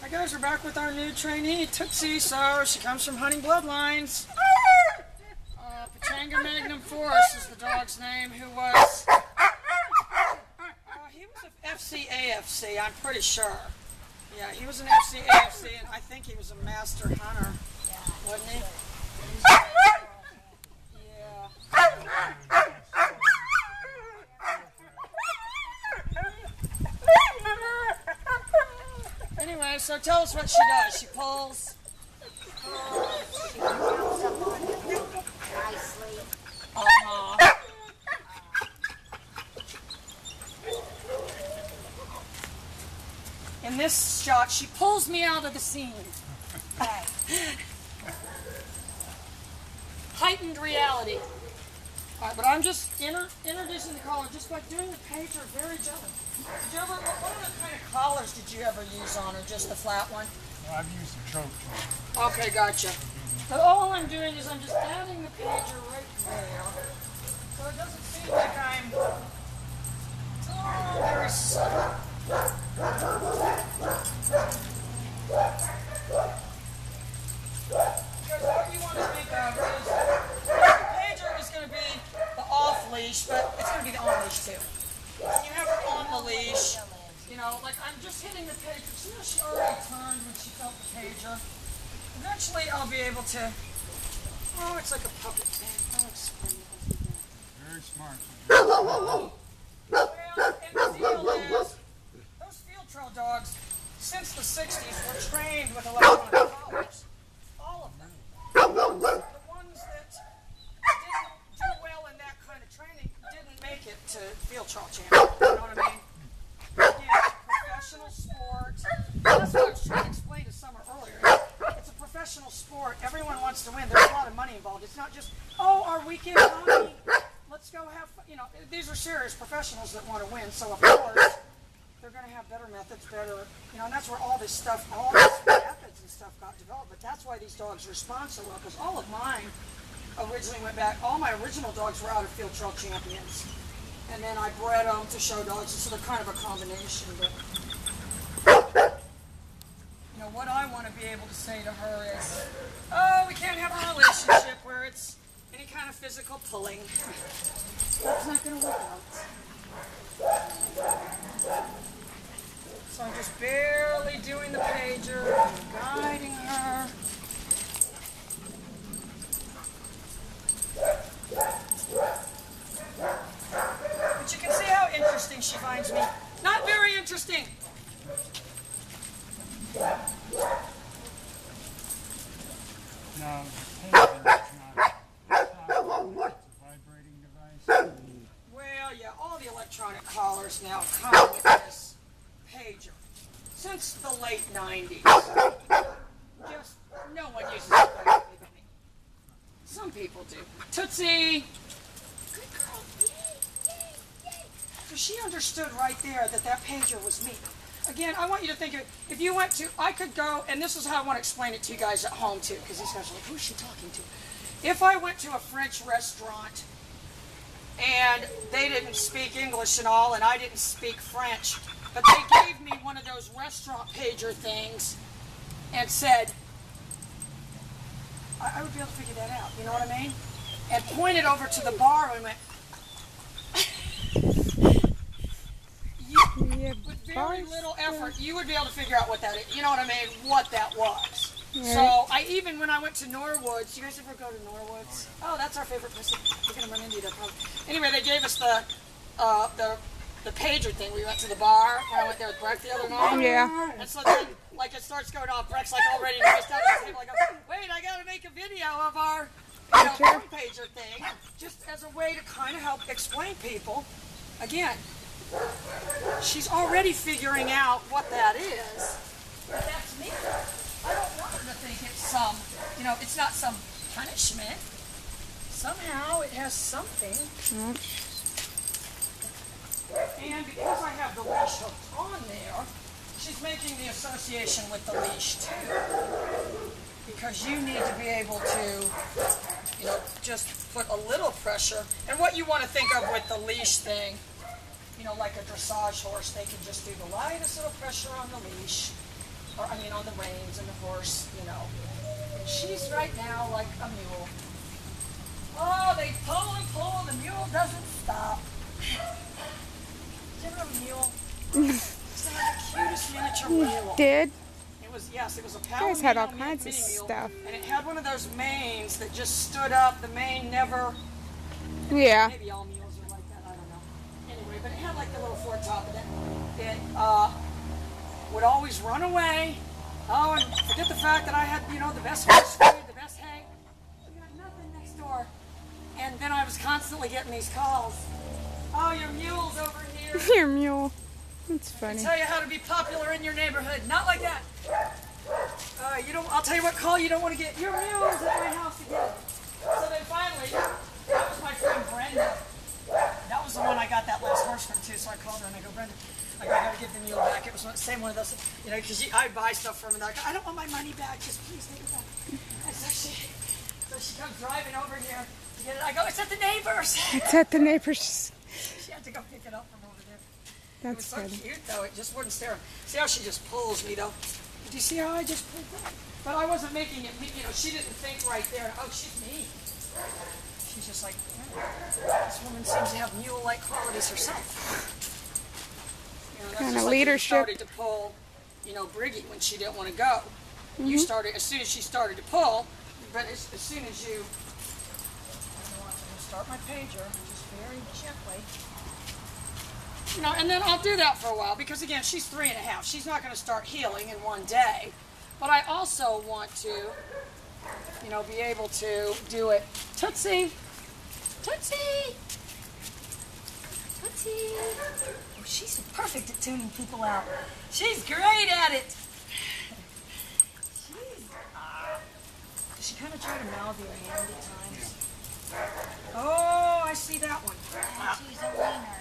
Hi guys, we're back with our new trainee, Tootsie. So she comes from Hunting Bloodlines. Pachanga Magnum Force is the dog's name, who was, he was an FCAFC, I'm pretty sure. Yeah, he was an FCAFC, and I think he was a master hunter, wasn't he? Yeah. Anyway, so tell us what she does. She pulls. She jumps up on him nicely. In this shot, she pulls me out of the scene. Heightened reality. All right, but I'm just introducing the collar just by doing the pager very gently. Did you ever, what other kind of collars did you ever use on her? Just the flat one? Well, I've used the choke chain. Okay, gotcha. But all I'm doing is I'm just adding the pager right there. So it doesn't seem like I'm very subtle. Because what you want to think of is the pager is going to be the off leash, but it's going to be the on leash too. When you have her on the leash, you know, like I'm just hitting the pager. See how she already turned when she felt the pager? Eventually I'll be able to, oh, it's like a puppet thing. I'll explain it. Very smart. Well, and the deal is, those field trail dogs, since the 60s, were trained with electronic collars. All of them. The ones that didn't do well in that kind of training didn't make it to field trail champion. You know what I mean? Again, professional sport. That's what I was trying to explain to Summer earlier. It's a professional sport. Everyone wants to win. There's a lot of money involved. It's not just, oh, our weekend hobby. Let's go have fun. You know, these are serious professionals that want to win. So, of course, they're going to have better methods, you know, and that's where all this stuff, all these methods and stuff got developed. But that's why these dogs respond so well, because all of mine originally went back, all my original dogs were out of field trail champions. And then I bred them to show dogs, so they're kind of a combination. But, you know, what I want to be able to say to her is, oh, we can't have a relationship where it's any kind of physical pulling. That's not going to work out. So I'm just barely doing the pager, guiding her. But you can see how interesting she finds me. Not very interesting. No, pager is not. It's a vibrating device. Well, yeah, all the electronic collars now come with this pager. Since the late 90s. Just no one uses it like me. Some people do. Tootsie! Good girl. Yay, yay, yay. So she understood right there that that pager was me. Again, I want you to think of, if you went to, I could go, and this is how I want to explain it to you guys at home too, because these guys are like, who's she talking to? If I went to a French restaurant and they didn't speak English and all, and I didn't speak French, but they gave me one of those restaurant pager things and said, I would be able to figure that out, you know what I mean? And pointed over to the bar and went, with very little effort, you would be able to figure out what that is, you know what I mean, what that was. Right. So I even, when I went to Norwoods, you guys ever go to Norwoods? Oh, that's our favorite place. We're going to run into you there probably. Anyway, they gave us the pager thing. We went to the bar when I went there with Breck the other night. Yeah. And so then, like, it starts going off. Breck's like already noticed out at the table. I go, wait, I got to make a video of our phone pager thing, just as a way to kind of help explain people. Again, she's already figuring out what that is. But that's me. I don't want her to think it's some, you know, it's not some punishment. Somehow it has something. And because I have the leash hooked on there, she's making the association with the leash too. Because you need to be able to, you know, just put a little pressure. And what you want to think of with the leash thing, you know, like a dressage horse, they can just do the lightest little pressure on the leash. or I mean on the reins and the horse, you know. And she's right now like a mule. Oh, they pull and pull, the mule doesn't stop. Did you ever have a mule? It's like the cutest miniature mule. Did? It was, yes, it was a You guys had all Palomino kinds of mini mule, stuff. and it had one of those manes that just stood up. The mane never. Yeah. Maybe all mules are like that. I don't know. Anyway, but it had like the little foretop of it. It would always run away. Oh, and forget the fact that I had, you know, the best horse food, the best hay. We got nothing next door. And then I was constantly getting these calls. Oh, your mule's over here. Your mule. That's funny. Tell you how to be popular in your neighborhood. Not like that. You don't. I'll tell you what call you don't want to get. Your mule's at my house again. So then finally, that was my friend Brenda. That was the one I got that last horse from too. So I called her and I go, Brenda, I got to give the mule back. It was the same one of those, you know, because I buy stuff from her. And I go, I don't want my money back. Just please take it back. And so she comes driving over here to get it. I go, it's at the neighbors. It's at the neighbor's. She had to go pick it up from over there. It was That's so funny. cute though, it just wouldn't stare. See how she just pulls me though? Did you see how I just pulled that? But I wasn't making it, you know, she didn't think right there, oh, she's mean. She's just like, this woman seems to have mule-like qualities herself. You know, that's Kinda just like leadership. when you started to pull, you know, Briggy when she didn't want to go. You started, as soon as she started to pull, but as soon as you, I'm going to start my pager, just very gently. You know, and then I'll do that for a while because again, she's 3.5. She's not going to start healing in one day. But I also want to, you know, be able to do it. Tootsie! Tootsie! Tootsie! Oh, she's perfect at tuning people out. She's great at it. Does she kind of try to mouth your hand at times? Oh, I see that one. She's a wiener.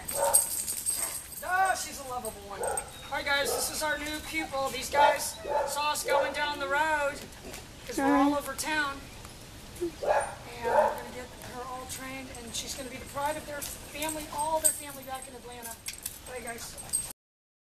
Oh, she's a lovable one. All right, guys, this is our new pupil. These guys saw us going down the road because we're all over town. And we're going to get her all trained, and she's going to be the pride of their family, all their family back in Atlanta. Bye, guys.